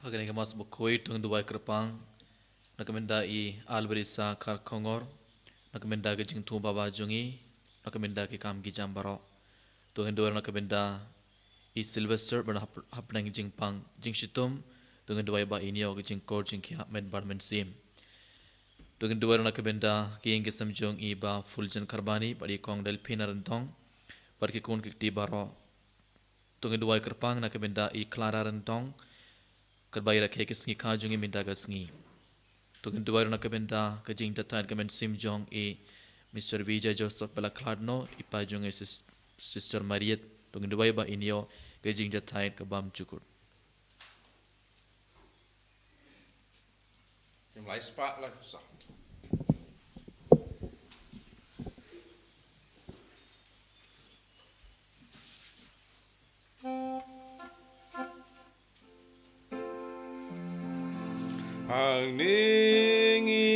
Hagani gamas bukoi tung duwai kerpang nakamenda I alberisa kar kongor nakamenda ke jing tu baba jungi nakamenda ke kam ki jambaro tung duwai nakamenda I Sylvester bana hapnang jing pang jing shitum tung duwai ba inio ke jing kor jing kia med barmen sim tung duwai nakamenda ke ing kesam jung I ba fuljan karbani bari kong del pinarantong bar ke kun ki baro tung duwai kerpang nakamenda I Clara rantong kerbai rakhe ke sengi kajungi minta ke sengi tung duwai nakamenda ke jing datan kemen sim jong I Mr. Vijay Joseph Balakladno ipa jong Sister Mariet tung duwai ba inio ke jing datan ke bam cukur Jumlah ispat lah susah. Ang ningi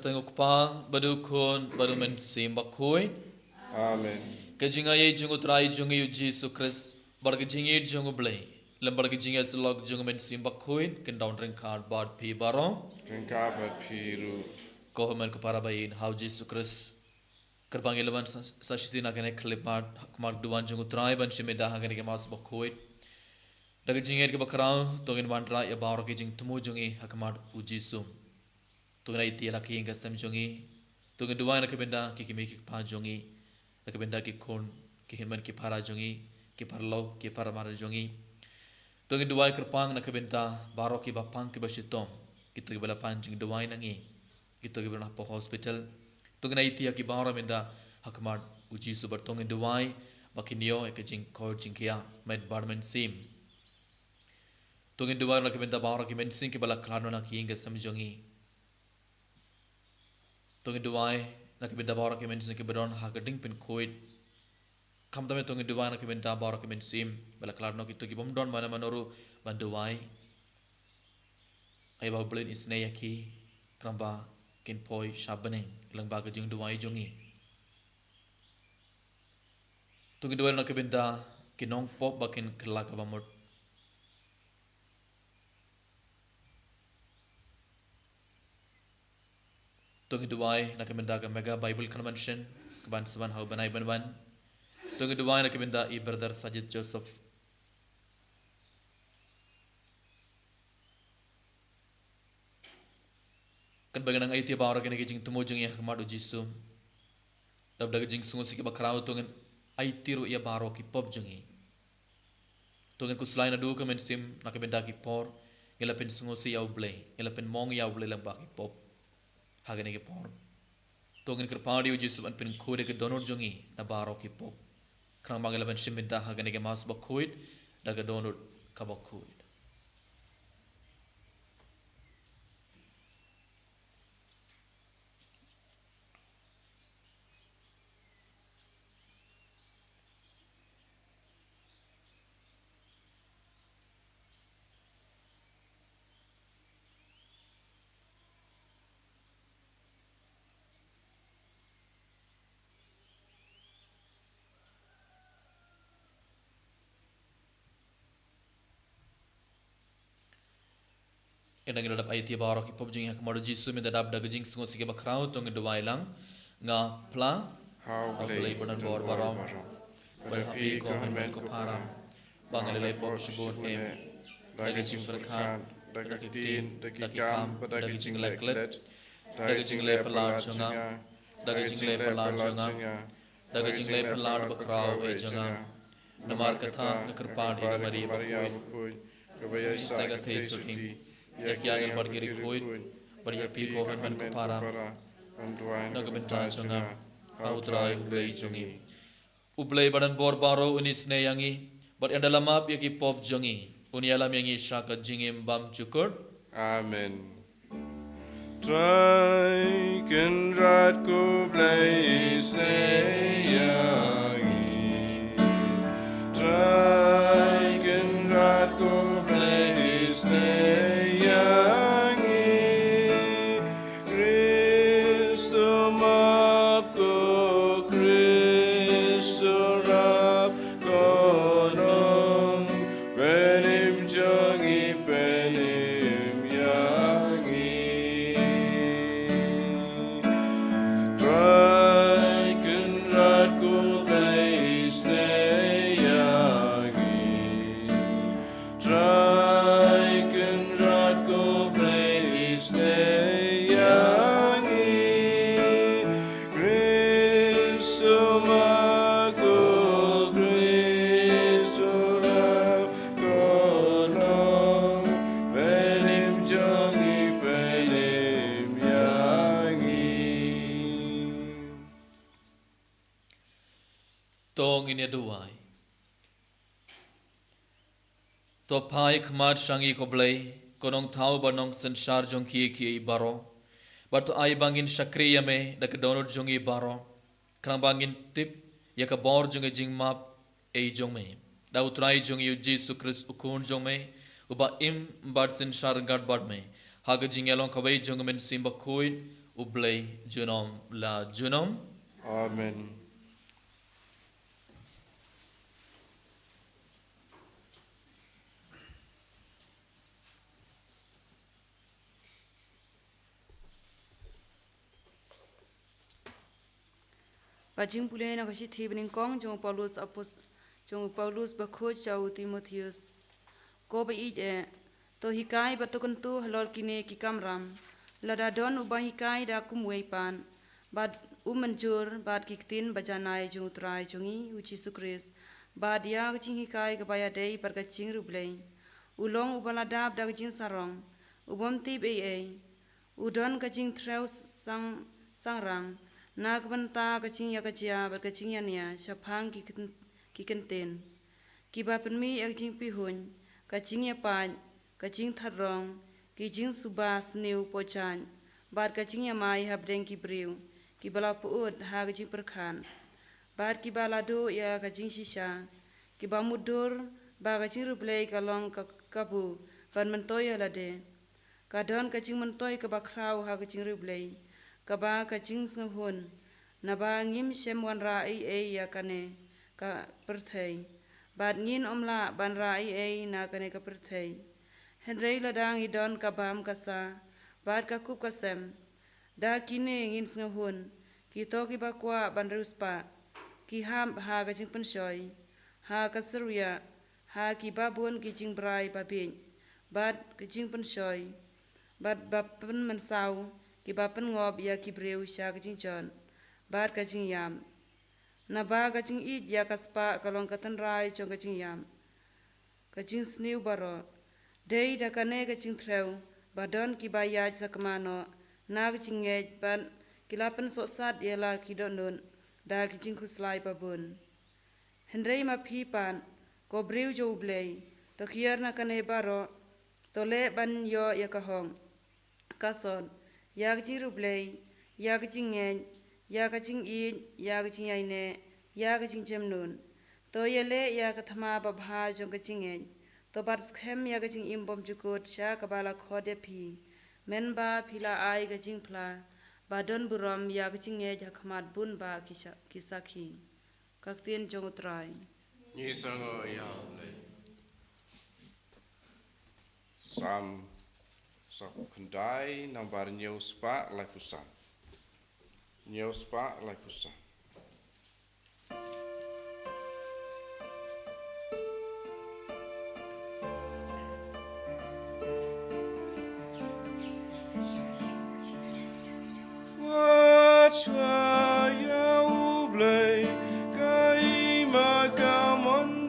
kertengok pa badukon badumen sim bakoi Amen. kejingai jungu trai jungu Jesus Christ barge jingi jungu blai lembar ke jingi slog jungu men sim bakoi ken down ring card bad pi baro Kengkabat piru. ko men ko para bain how Jesus Christ kerbang elevan sasisina kene klipat hakmar duan jungu trai ban simeda hagene ke mas bakoi daga jingi ke bakrau tongin wantra ya baro ke jing tumu jungi hakmar ujisum tungai iti laki hingga sem jongi tungai dua nak benda ki mi ki pa jongi nak benda ki kon ki hinman ki para jongi ki parlo ki para mar jongi tungai dua kerpang nak benda baro ki bapang ki basitom kita bela panjing dua nangi kita bela po hospital tungai iti ki baro benda hakmar uji subar tungai dua bakinio ek jing kor jing kia med barmen sim tungai dua nak benda baro ki mensin ki bala klano nak hingga sem jongi tungi duai nak benda bawa ke mensin ke bedon hagading pin koid kam tame tungi duai nak benda bawa ke mensim bala klarno kitu ki bomdon mana manoru banduai ai bawa blin isne yaki kramba kin poi shabaning lang baga jing duai jongi tungi duai nak benda kinong pop bakin kelak abamut tungi duai nak benda ke mega Bible convention keban seban hau banai banwan tungi duai nak benda I brother Sajid Joseph kan baganang ai ti bawra kene jing tumo jing ya kamadu jisu dab daga jing sungu siki bakrau tungen ai tiru ya baro ki pop jungi tungen ku slaina du kamen sim nak benda ki por ila pen sungu si yau blay ila pen mong yau blay lang ba ki pop hagane ke por tongin kerpadi uji suban pin khode ke donor jongi na baro ki pop krang magala ban shiminta hagane ke mas bakhuit daga donor ka bakhuit Endang ila dap ayati barok ipop jing yak maru jisu min dadap daga jing sungo sige bakrau tong dua ilang nga pla How play benar bor barom berhapi ko men ko param bangalele pop shibun em daga jing berkhan daga tin daga kam daga jing leklet daga jing le pelad jonga daga jing le pelad jonga daga jing le pelad bakrau e jonga Namar katha nakarpan ina Maria Maria bakoi. bakoi. Kabaya sa Saga te suting. Yakyagel barkiri koit. Bari api kohen man kuparam. Antuan Nagabentan kebentan chungam. sina. Autrai ublei jungi. Ublei badan bor baro unis ne yangi. But endalamap yaki pop jungi. Unialam yangi shaka jingim bam cukur. Amen. Try kendrat ku blaze yangi. Try kendrat ku blaze yangi. Kristo mapko Kristo rap konong benim jongi benim yangi. Try kendrat ku blaze yangi. Try kendrat ku blaze yangi. Kristo mako Kristo rap konong benim jongi benim yangi. Tong ini duai. To pai khmat shangi ko blei. Konong thau banong sansar jong ki baro. But to ai bangin shakriya me dak donor jongi baro. Krang bangin tip yaka bor jongi jing map ei jong me. Da utrai jongi yu Jesu Christ ukun jong me. Uba im bad sansar gad bad me. Haga jing yalong kabai jong men simba kuit. Ublei junom la junom. Amen. Kajing pulai na kasi thibening kong jong Paulus bakhoj chau Timotheus. Ko ba ije to hikai batokan tu halor kine ki kamram. Lada don uba hikai da kumwei pan. Bad manjur bad kiktin bajanai jong trai jongi uci sukris. Bad ya kajing hikai kabaya dei par kajing rublei. Ulong ubala dab da kajing sarong. Ubom tib udon kajing treu sangrang. Nak banta kacing ya kacia ber kacing ya nia syapang ki kenten ki ba penmi ya kacing pihun kacing ya pan kacing tharong ki jing subas neu pochan bar kacing ya mai habdeng ki briu ki bala puud ha kacing perkhan bar ki bala do ya kacing sisa ki ba mudur ba kacing rublei kalong kabu ban mentoy ya lade kadon kacing mentoy ke bakrau ha kacing rublei kaba kacing sngahun naba ngim sem wan rai ya kane ka perthei bad ngin omla ban rai na kane ka perthei henrei ladang idon kabam kasa bad ka kup kasem da kine ngin sngahun ki to ki bakwa ban ruspa ki ham ha kacing pensoi ha kaseruya ha ki babun ki jing brai babin bad kacing pensoi bad bapen mensau ki bapen ngob ya ki breu sya kacing jon bar kacing yam na ba kacing id ya kaspa kalong katan rai chong kacing yam kacing sniu baro dei da kane kacing treu badon ki bayaj sakmano na kacing ngej ban kilapan sosat yela ki donun da kacing kuslai babun henrei ma pipan ko breu jo blei to khiar na kane baro to le ban yo ya kahong kason ya kacing rublei ya kacing ngej ya kacing id ya kacing yaine ya kacing jemnun to yele ya kathama babha jong kacing ngej to bar skhem ya kacing imbom jukut sha kabala khode phi menba phila ai kacing phla badon buram ya kacing ngej hakmat bun ba kisakhi kaktin jong utrai Ni sango ya le. Sam sa kandai nambar nyau spa la kusan. Nyau spa la kusan. Wachwa ya ublei kai makamon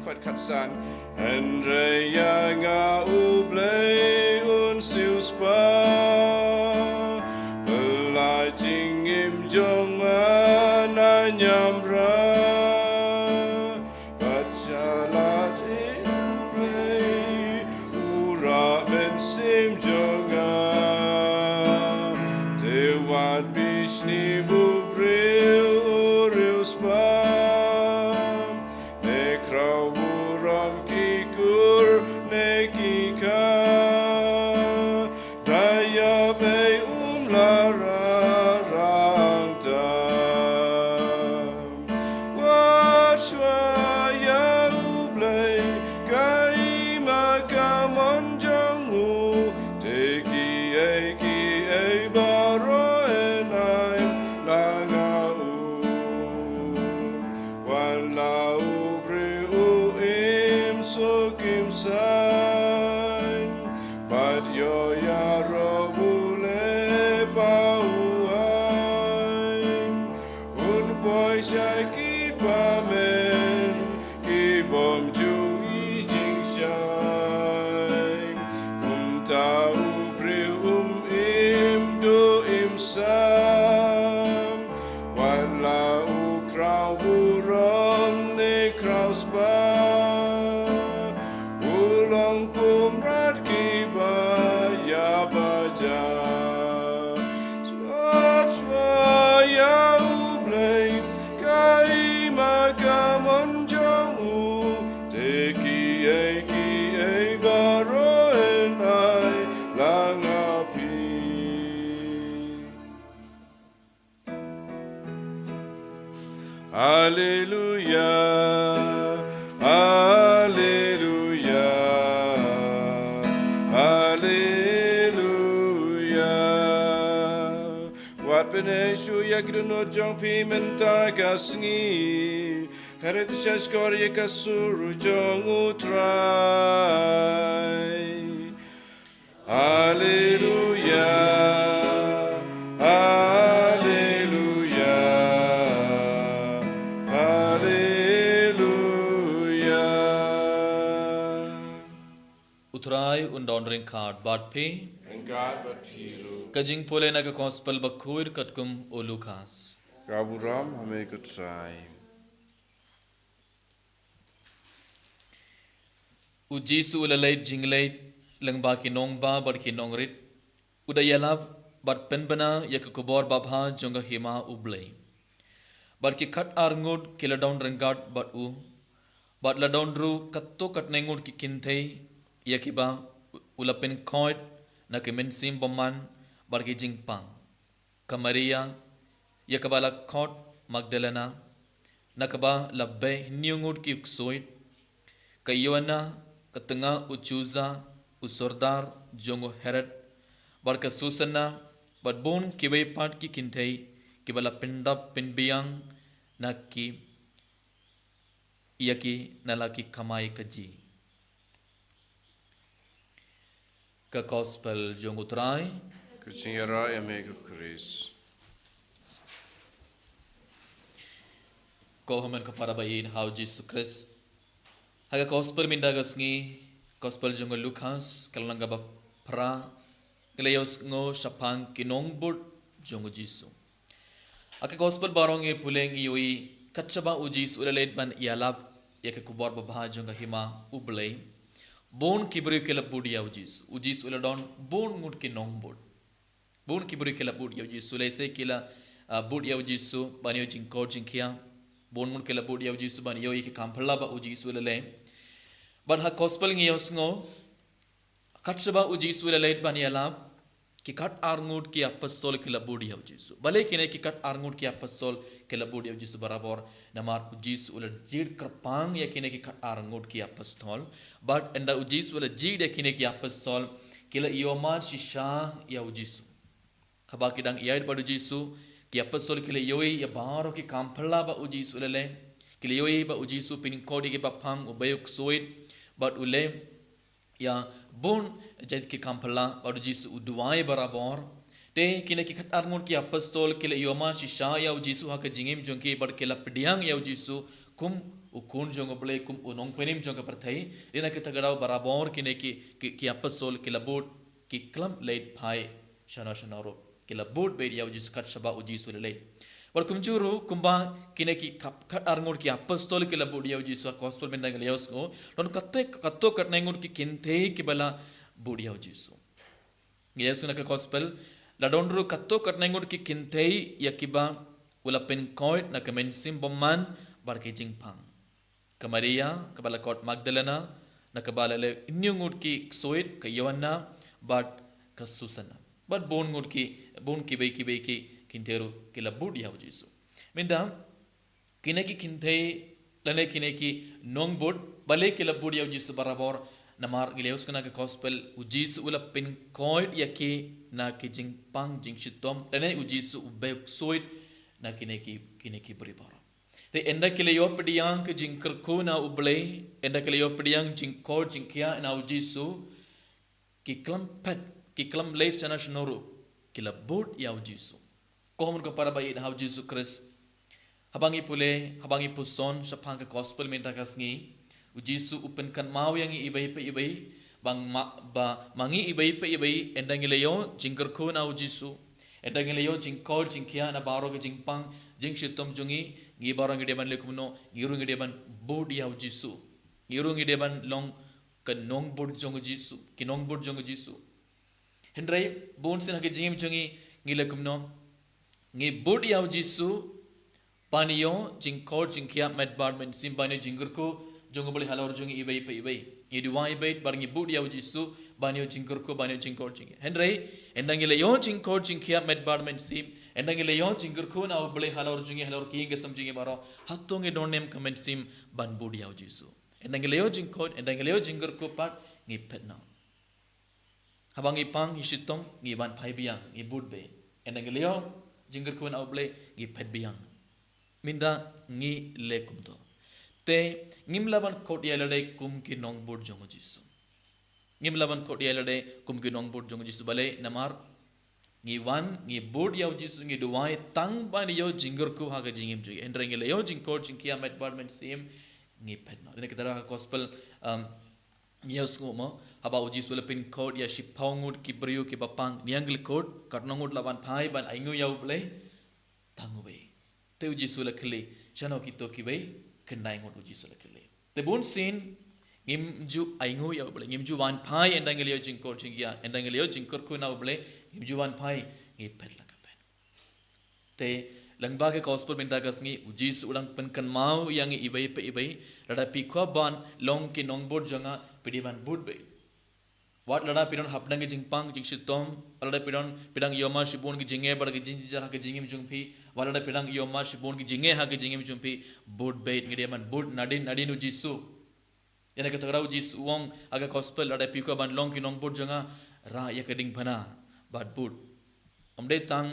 quạt khát san Andre ya nga u blei un siêu spa Lai chinh im jong na nham ra Bachalat im blei u ra ben sim jonga Te wat bishni bu bril u ril spa Ne krau u ram ki kur ne ki ka Daya bei la ra rang tam Wa shwa ya u blei Kai ma ka mon jong u Te ki e ba ro e nai la nga u Wan la u bre u im so kim sai But yo ya ro u le ba u ai Un boy shai ki pa men Ki bom ju i jing shai Ta u bre im do im sam Wan la u krau u rom ne krau spa U long kum rat ki ba ya ba ja Chua ya u blei Kai ma ka mon jong u Te ki e ba ro e nai la nga pi Hallelujah, Hallelujah, Hallelujah. Wat beneshu yakruno jong pi mentar kasngi. Heret shashkor yakasuru jong utrai. Hallelujah, Hallelujah, Hallelujah. Utrai undondring card bat pe And God but Piru. kajing pole na ka gospel bakuir katkum o Lucas. Gaburam hame kutrai. U Jisu ulalait jinglait lang ba ki nong ba bar ki nong rit udayala bat penbana yak kubor babha jonga hima ublay bar ki khat arngud kila down rangat bat u bat la down ru katto katnengud ki kinthei yakiba ulapin khoit na ki men sim boman bar ki jingpang kamaria yakabala khot magdalena nakaba labbe niungud ki uksoit kayona katanga uchuza usordar jongo heret barka susana badbon kibai pat ki kinthei kibala pinda pinbiang nakki yaki nalaki kamai kaji ka gospel jongo trai Kutsingara yame kukris. ko haman kepada bayin hau Jesus Christ haga gospel minda gasngi gospel jongo Lucas kalanga ba pra Glayos ngo sapang kinong bud jongo Jisu. Aka gospel barong e puleng iwi katchaba u Jisu ulalait ban ialap yaka kubor babha jonga hima ublay bon kibri kela bud ya u Jisu uladon bon ngut kinong bud bon kibri kela bud ya u Jisu lese kila bud ya u Jisu banyo jingko jingkia bon ngut kela bud ya u Jisu banyo yake kampala ba u Jisu ulalay ban ha gospel ngiyos ngo katchaba u Jisu ulalait ban ialap कि कट आरंगुट की अपस्तोल के लबूडी है जीसु भले कि नहीं कि कट आरंगुट की अपस्तोल के लबूडी है जीसु बराबर नमार जीसु उलट जीड करपांग या कि नहीं कि कट आरंगुट की अपस्तोल बट इंदा जीसु उलट जीड या कि नहीं कि अपस्तोल कि ला योमार शिशा या जीसु खबा कि डंग याद बड़ू जीसु कि अपस्तोल के लिए योई या बाहरों की कामफला बा जीसु उलले कि लिए योई बा जीसु पिनिंग कोडी के बापांग उबयुक सोइट बट उले या bon jad ki kampala baru Jisu uduai barabar te kina ki khat arngon ki apostol kile yoma shisha ya Jisu ha ka jingim jongki bar kila pediang ya Jisu kum ukun jong oble kum unong penim jong kaperthai dina kita gadau barabor kine ki apostol ki labut ki klam late phai shana ro ki labut be dia ujis kat shaba uji sulele war kumjuru kumba kine ki kat arngur ki apostol ki labut dia uji su gospel mendang leos go don katto kat nangur ki kinthe ki bala budia uji su yesu na ka gospel la donru katto kat nangur ki kinthe yakiba ulapen koit na kamen sim bomman bar ki jingpang ka Maria ka bala kot Magdalena na ka bala le inyungut ki soit ka Yohanna bat ka Susana bat bon ki be ki kinteru ki labud ya Jesu minda kineki kinthe lane kineki nongbod bale ki labud ya Jesu barabor namar gileus kana ka gospel ujis ulapen koit yaki na ki jingpang jingsitom lane ujisu ube soit na kineki beribara te enda kileyo pediang ke jingkerku na uble enda kileyo pediang jingkor jingkia na ujisu ki klam late chana shnoru kila bot ya ujisu kohon ko para bai na ujisu Chris habangi puson sa phang ka gospel menta kasngi ujisu upen kan mau yang ibai bang mangi ibai enda kileyo jingkerku na ujisu enda kileyo jingkor jingkia na baro ke jingpang jingsitom jungi ngi barang ide ban lekumno ngirung ide ban bod ya Jesu ngirung ide ban long kanong bod jong Jesu kinong bod jong Jesu hendrai bon sin hake jingim jungi ngi lekumno ngi bod ya Jesu paniyo jingkor jingkia medbar men simbane jingurko jong boli halor jungi ibai ngi duwai bait bar ngi bod ya Jesu banyo jingurko banyo jingkor jingi hendrai endangi le yon jingkor jingkia medbar men sim endang le yon jingurku na bole halor jungi halor kinge samjinge baro hatonge donem comment sim ban budi ya Jesu endang le yon jingkod endang le yon jingurku pat ngi petna habangi pang hisitom ngi ban phai biang ngi budbe endang le yon jingurku na bole ngi pet biang minda ngi lekum to te ngimlaban kod yelade kum ki nong bud jong Jesu ngimlaban kod yelade kum ki nong bud jong Jesu bale namar ngi bod yaw Jesu ngi duwai tang ban yaw jingurku haga jingim ju endreng le yaw jingkor jingkia met barmen sim ngi petno ene kitara gospel yes mo haba uji sulapin code ya shipaungut ki brio ki bapang niangli code katnangut laban phai ban aingu yaw ble tangu be te uji sulakli chano kito ki be kenai ngut uji sulakli te bon sin ngimju aingu yaw ble ngimju wan phai endang le yaw jingkor jingkia endang le yaw jingkor ku na ble juan pai ngi pet la ka pen te langba ke gospel benta kasngi ujis ulang pen kan mau yang ibai lada pikwa ban long ki nongbod janga pidiban bud be wat lada pidon hapdang ki jingpang jingsitom lada pidang yoma shibon ki jinge bar ki jinji ha ki jingim jungpi wat lada pidang yoma shibon ki jinge ha ki jingim jungpi bud be ngi man bud nadin ujisu yana ka tagra ujis wong aga gospel lada pikwa ban long ki nongbod janga ra ya keding bana bad bud omde tang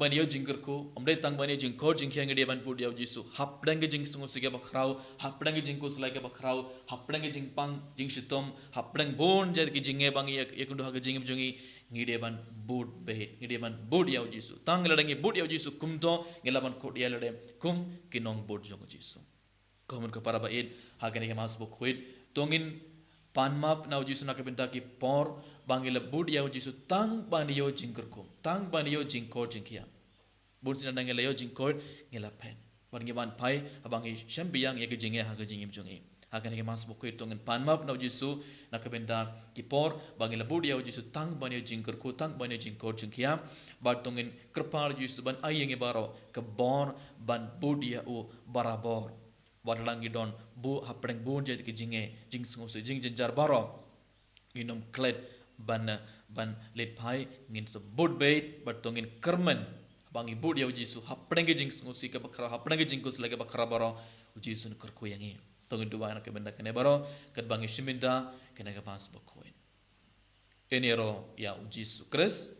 ban yo jingkerku omde tang ban yo jingkor jingkhiang de ban bud yo Jesu hapdang jing sungu sige bakrau hapdang jingku selage bakrau hapdang jingpang jingsitom hapdang bon jar ki jinge bang yekundu ha jingim jungi ngide ban bud behet ngide ban bud yo Jesu tang ladangi bud yo Jesu kumto ngelaban kod yelade kum kinong bud jong Jesu komen ko para baid hagane ke mas bokhuit tongin panmap na Jesu na kabenta ki por bangila bud ya Jesu tang baniyo jingkurkum tang baniyo jingkor jingkia bud sina dangela yo jingkor ngela pen bangi ban pai abangi shambiang ye jinge ha jingim jungi hakan ke mas bokoi tongen panmap na Jesu na kabenta ki por bangila bud ya Jesu tang baniyo jingkurku tang baniyo jingkor jingkia bat tongen krpal Jesu ban ayenge baro ke bor ban bud ya u barabor wadalangi don bu hapdeng bun jadi ki jinge jing sungu se jing jenjar baro inom klet ban let pai ngin se bud bait bat tongin kermen bangi bud ya Jesu hapdeng jing sungu si ke bakra hapdeng jing kus lagi bakra baro Jesu kur ko yangi tongin duwa na ke benda kene baro kat bangi shiminda kene ka pas bakoin enero ya Jesu Christ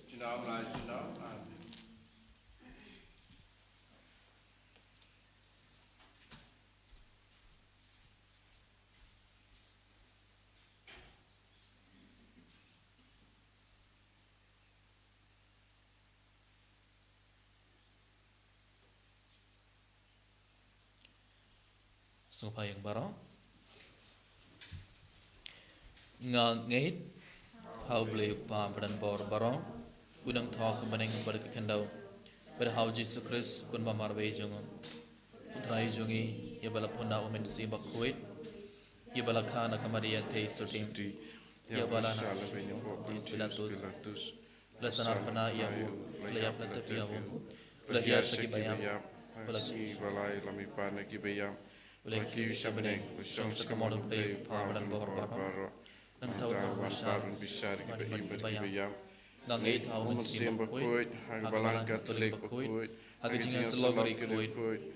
Sungpa yang barang. Ngait hau boleh upah badan bor barang. Unang thok meneng pada kekendau. Pada hau Yesus Kristus kun mamar bei jongon. Utrai jongi ya bala puna umen si bakuit. Ya bala kana kamaria te sutim. Ya bala na dis pilatus. Lasanar pana ya hu. Laya plata piawu. Lahir sagi bayam. Balai lami pana ki bayam. Oleh kiu syabene. Syong sekamon boleh upah badan bor barang. Nang tahu besar ki bayam. Nang ngait hau men si bakuit. Hagabalang katolik bakuit. Hagajing selogari kuit.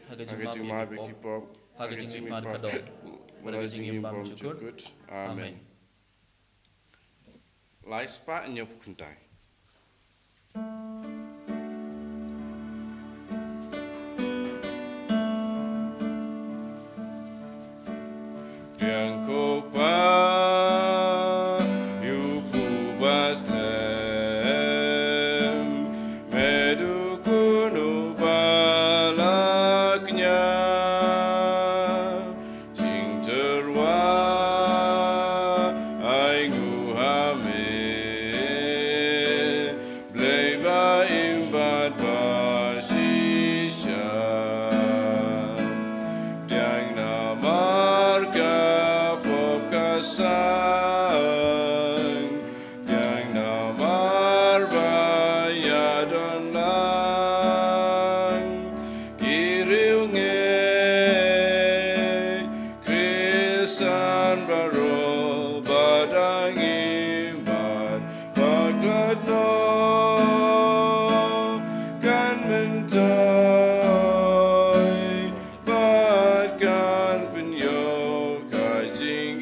Hagajing mabi kipop. Hagajing ipan kadong. Hagajing imbang cukur. Amen. Lai spa nyop kuntai. Yang ko pa yu pubas lem medu kunu balaknya jing terwa ai gu hame bleba imbat basisha yang namarga sang yang namar bayadon lang kiriunge krisan baro badang imbat bagladno kan mentoy badkan penyo kajing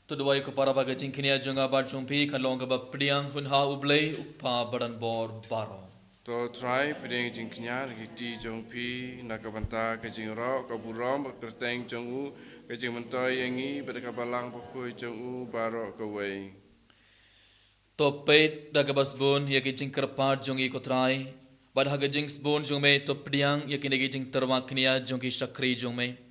Tu dua ko para baga jingkinia jonga bar jumpi kalong ka bapriang hunha ublei upa badan bor baro. To try pedeng jing kenya giti jong pi nakabanta ke jing ro ka burom kerteng jong u ke jing mentoy yangi pada kabalang pokoi jong u baro ka wei. To peit da kabasbun ya ke jing kerpat jongi ko try. Bad haga jing sbun jong me to priang ya kine jing terwa kenia jongi sakri jong me.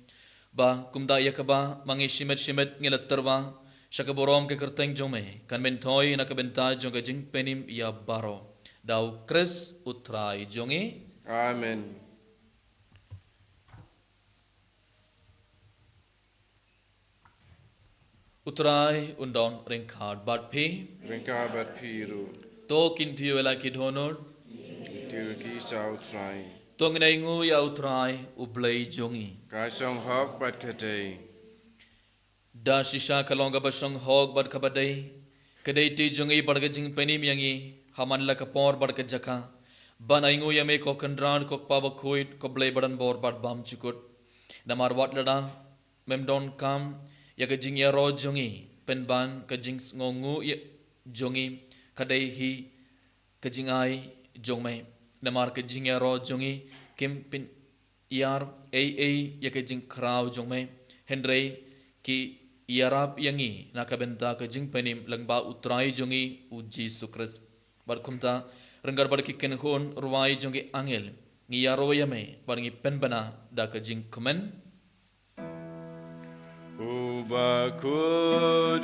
Ba kumda ya kaba mangi shimet ngelat terwa Syakaborom ke kerteng jome, kan mentoy nak benta jong jing penim ia baro. Dau kres utrai jongi. Amen. Utrai undon ringkard bat pi. Ringkard bat piru. To kintiyo ela kidhonor. Kintiyo ki sa utrai. To nginaingu ya utrai ublei jongi. Kasong hok bat kadei. Da shisha kalonga basong hog bad kabadai kadai ti jongi barga jing penim yangi haman la kapor barga jaka ban aingu yame ko kandran ko paba khoit ko blai badan bor bad bam chukut namar wat lada memdon kam ya ka jing ya ro jongi pen ban ka jing ngongu ya jongi kadai hi ka jing ai jongme namar ka jing ya ro jongi kim pin yar ai ya ka jing kraw jongme hendrei ki Yarap yangi nakabenta ke jing penim langba utrai jongi uji sukres barkumta renggar barkiken khon ruai jongi angel ngi yaro yame barngi penbana da ke jing kumen ubakud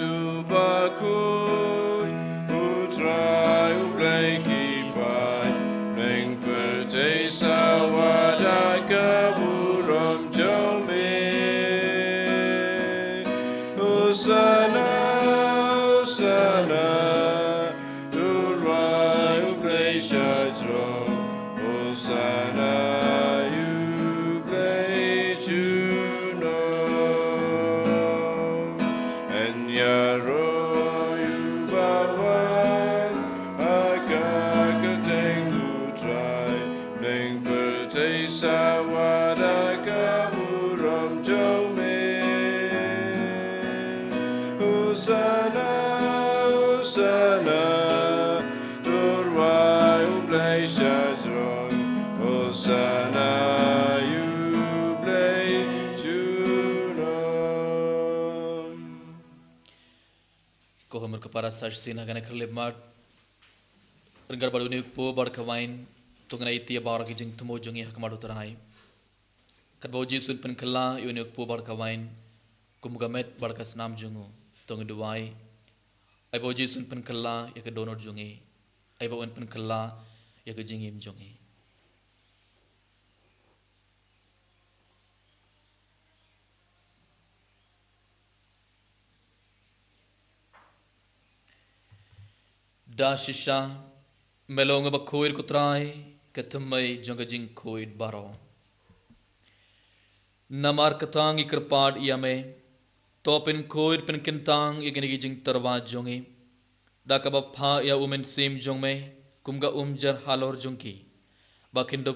utrai ublai kipai reng percay sawada kaburom jome Sana, sana, urai ublei shadro. Sana, ublei juno. And yaro ubawan, agak keteng utrai, neng honor kepada saksi nak kena khidmat Renggar baru ni po bar kawain tungna iti bar ki jing tumo jungi hakmadu terai kat bau jisun pen kala yuni po bar kawain kumgamet bar kasnam jungu tung duai ai bau jisun pen kala ya ke donor jungi ai bau pen kala ya ke jingim jungi da shisha melonga ba koir kutrai katamai jonga jing koid baro namar katang ikrpad yame topin koid pen kintang igini jing tarwa jongi da ka ba pha ya umen sim jong me kumga umjar halor jongki bakindo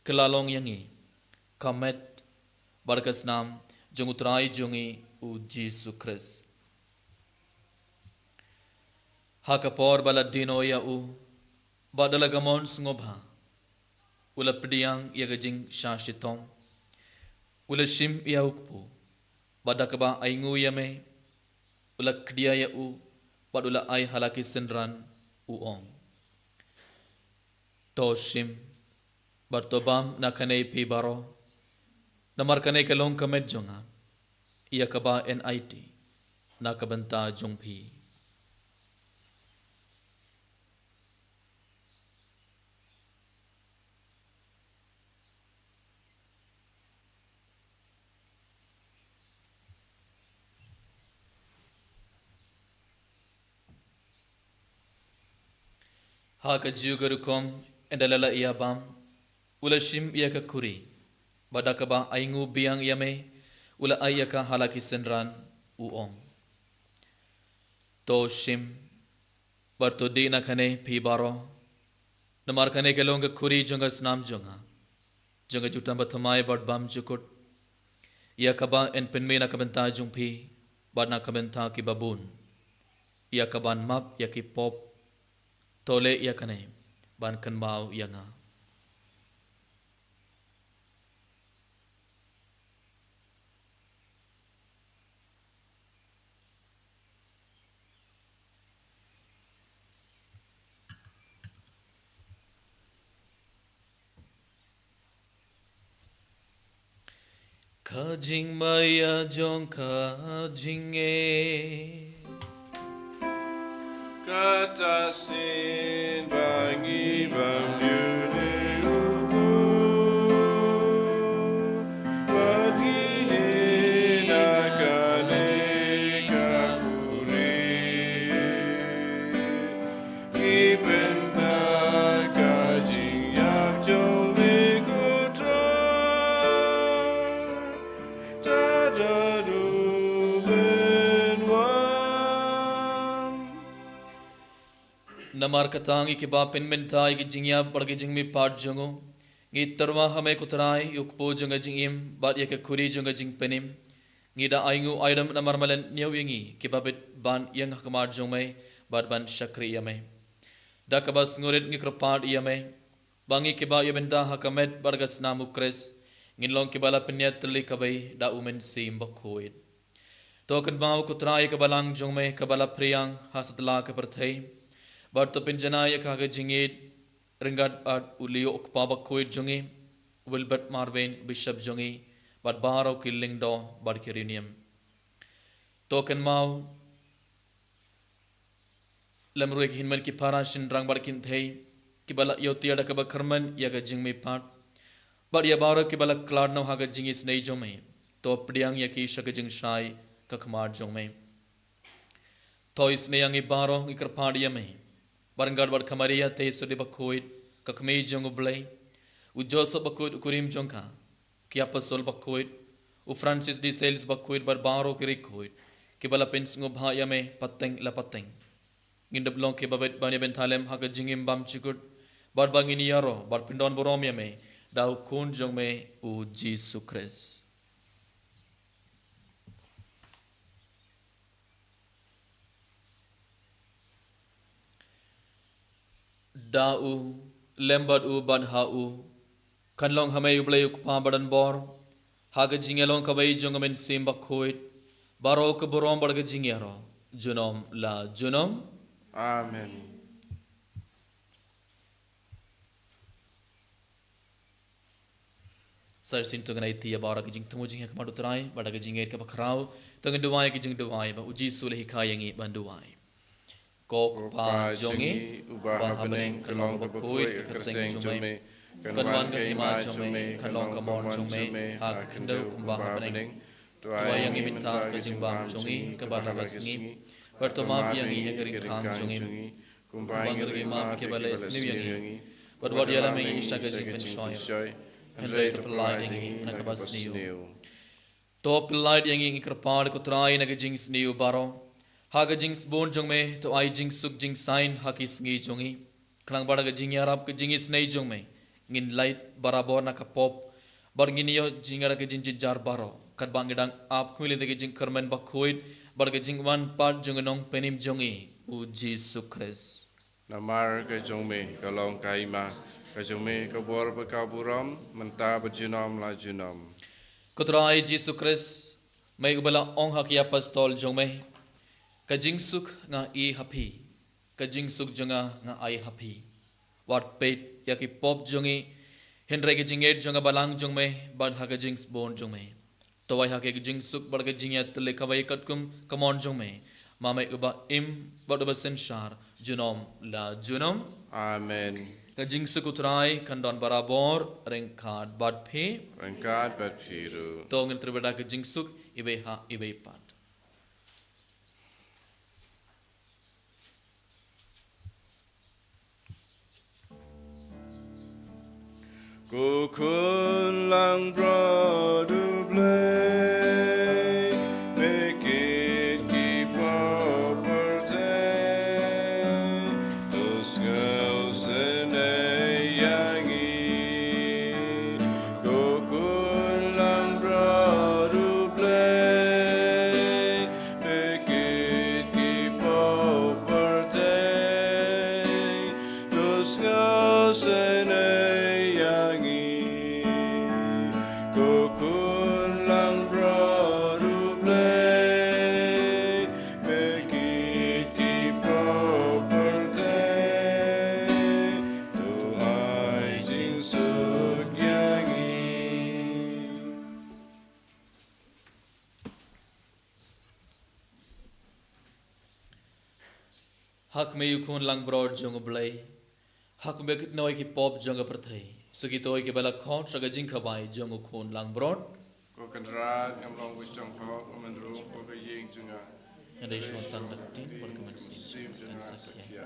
kelalong yangi kamet barkas nam jong utrai jongi u Jesus Christ hakapor bala dino ya u badala gamon ngobha ula pediang ya gajing shashitong ula shim ya ukpu badakaba aingu ya me ula kdia ya u badula ai halaki senran u om to shim bartobam nakane pi baro namar kane kalong kamet jonga ya kaba NIT nakabanta jongpi haka jugarukom endalala iabam ula shim iaka kuri badakaba aingu biang yame ula ayaka halaki senran uom to shim barto dina kane pibaro namar kane kelonga kuri jonga snam jonga jutam bathamai badbam jukut iakaba en penmena kabenta jungpi badna kabenta ki babun iakaban map yaki pop tole ya kane ban kan mau yanga kajing maya jong kajing Kata sin bangi bangyune ubu Bagi nakane kakuri Ipen nakajing yak jole kutra Tadadu namar katang ki bapin mentai ki jingya pargi jingmi pat jongo ngi tarwa hame kutrai yukpo jonga jingim bat yake kuri jonga jingpenim ngi da aingu aidam namar malen nyau yangi ki babet ban yang hakmar jongmai bat ban shakri yame da kabas ngurit ngi krpat yame bangi ki ba yabenda hakamet bargas namu kres ngin long ki bala penyat teli kabai da umen sim bakhoid to kan bau kutrai ka balang jongmai ka bala priyang hasatla ka perthai Barto pinjana ya kaga jingit ringat at ulio ukpabak koid jongi Wilbert Marvin Bishop jongi bat baro killing do bat kirinium token mau lemruek hinman ki parashin rang bat kin thei ki bala yotia da ka karman ya ga jingmi pat bat ya baro ki bala klad no haga jingi snei jome to pdiang ya ki shaka jing shai ka khamar jome to isne yangi baro ikar padiya me Barangad bar kamaria te sudi bakoid kakmei jongu blai u Joseph bakoid kurim jonka ki apostol bakoid u Francis de Sales bakoid bar baro kirikoid ki bala pens ngo bhaya me pateng la pateng ngindab long ke babet bani bentalem haga jingim bam chikut bar bangini yaro bar pindon borom yame dau kun jong me u Jesus Christ dau lembat u ban hau kan long hame u blai ku pa badan bor haga jingelong ka bai jong men sim bakhoit baro ke borom barga jingero junom la junom. Amen. Sar sin tu ganai tia bara ke jing tumu jing hak madu trai bada ke jing ke bakrau tu ngan duai ke jing duai ba uji sulhi kayangi banduai. Kok pa jongi ubah habeneng kalong ke bakoi ke kerteng jume kanwan ke ima jume kalong ke mon jume hak kendo kumbah habeneng tuai yang minta ke jimbang jongi ke barabasngi bertoma yangi ekering khang jongi kumbah yang ima ke balai sniu yangi badwad yala me ishta ke jing pen shoy Henry terpelai yangi nak bas niu. To pelai yangi kerpad ko trai nak jings niu baro. Haga jings bon jong me to ai jing suk jing sign hakis ngi jongi. Klang bada ke jing yarap ke jingis nei jong me. Ngin light barabor nak pop. Bar ngin yo jingara ke jing jar baro. Kat bang gedang ap kumili ke jing kermen bakoid bar ke jing wan part jong nong penim jongi uji sukres. Namar ke jongme kalong kaima ke jongme ke bor bekaburam menta berjunam la junam. Kutrai Jesu Christ may ubala ong haki apostol jongme kajing suk nga I happy kajing suk jonga nga ai happy wat pet yaki pop jongi henre ke jinget jonga balang jongme bad haga jings bon jongme towai haki jing suk bar ke jingat le kawai katkum kamon jongme mamai uba im bad uba senshar junom la junom. Amen. Kajing suk utrai kandon barabor rengkat bad phe Rengkat berpiru. Tongin terbeda ke jingsuk ibe ha ibe pat. Kukun lang brodu blay, make it keep up her day. Those girls in a yangi. Kukun lang brodu blay, make it keep up her day. Those girls in a Kukun lang brodu blay, make it keep up her day. To ai jing suk yangi. Hak me yukun lang broad jong blay. Hak me kit noi ki pop jong perthai. Sugi toy ke bala khon saga jing khabai jong khon lang broad. Kukun rat yang long wis jong kok menru kukun ying junga. Ade shon tang dakti berkemen sin. Sim junga Kan sakya. sakya.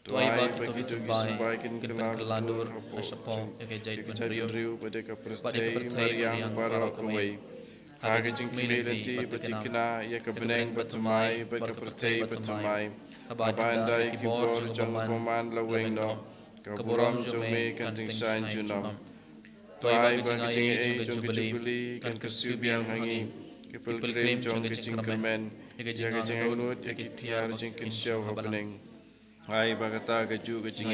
Tuai ba kita kesembai kin kelandur asapong eke jait penriu pada ka pada percaya kepercayaan Mariang bara kawai Haga jing humility batikina ya ka beneng batumai ba ka percaya batumai Abandai kibor jong paman laweng no Kaburam jome kan ting sain junam Tuai ba ka jing jong jubili kan kesubiang hangi Kipilgrim jong ka jing kermen Eka jing angut eka tiar jing kinsyaw habeneng Hai bagata ka ju ka jing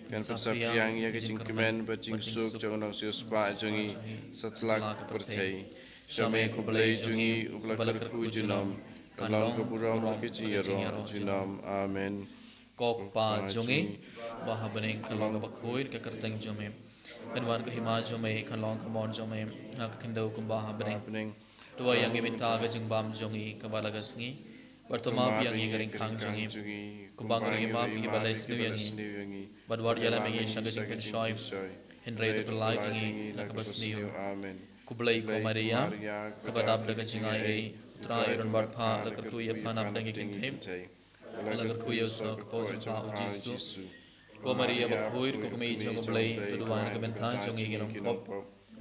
kan persapriang ya ka jing kermen ba jing suk jong nang sius pa jongi satlak percaya Shame kublai jungi ublakar ku junam Kalong kaburam ka jing junam Amen kok pa jongi baha bening kalong bakhoir ka kerteng jome kanwan ka hima jome kalong ka mon jome nak kindau ka baha bening tua yang minta ka jing bam jongi ka balaga sngi bertoma piang yang garing khang jongi kumbang ring ma pi balai snu yang badwar yala mengi shanga jing kan shoy henry the light yang nak basniu Amen kublai ko maria ka badab daga jingai tra iron bar pha lakar ku ya phanam dangi kin them lagar ku ya so ko pa jisu ko maria bakhoir ko mei jong blai tuduan ka benthan jongi genom pop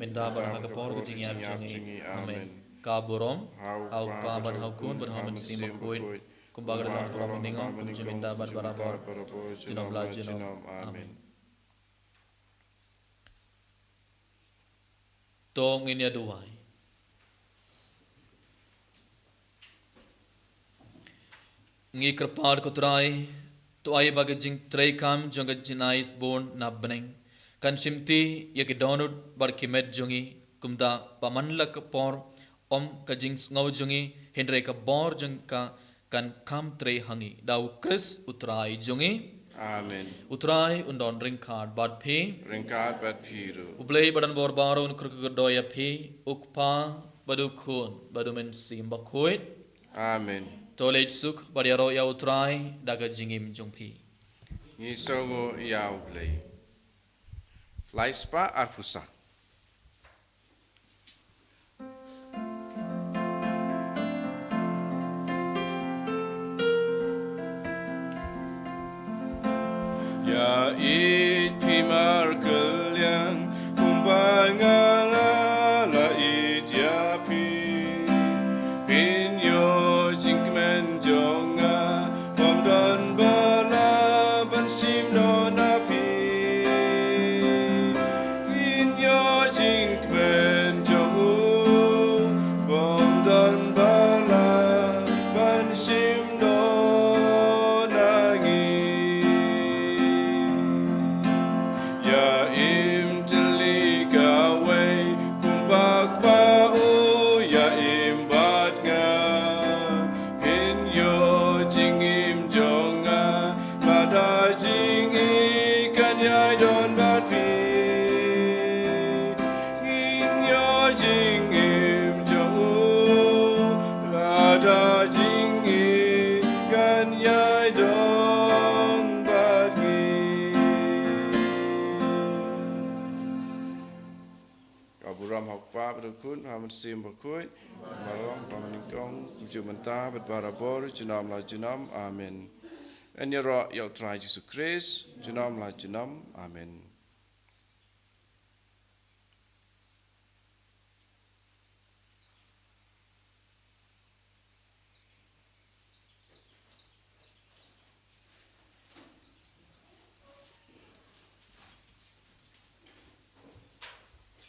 menda bar ha ka por ko jingya jongi amen ka borom au pa ban hau kun ban haman sim bakhoir kumbagar lang ko meningong kum jemenda bar barabor jinom la jinom amen tong inya duai ngi kerpar ko trai to ai bag jing trai kam jong jinais born na beneng kan simti ye ke download bar ki met jongi kumda paman lak por om ka jing ngau jongi hendre ka bor jong ka kan kam trai hangi dau kris utrai jongi Amen utrai undon ring card bad phi Ringkat bat piru ublei badan bor baro un kruk doya phi ukpa badu khun badu men sim bakhoit Amen Tolej suk bariaro ya utrai daga jingim jongpi. Ni songo yau blai Laispa arfusa Ya it pimar kalian kumbangala la it ya pi Pinyo jingmen jonga Pamdan bala ban sim no na pi Pinyo jingmen jongu Pamdan bala ban sim no nangi Ya im telika way kumbak bau ya im bat nga Pin yo jingim jonga Bada jingi kan ya don bat pi Ngin yo jingim jongu Bada jingi kan ya don bat pi Kaburam hakpa berukun haman sim berkut Malam pamaningkong jumenta berbarabor junam la junam amen En ya ra ya try Jesus Christ junam la junam amen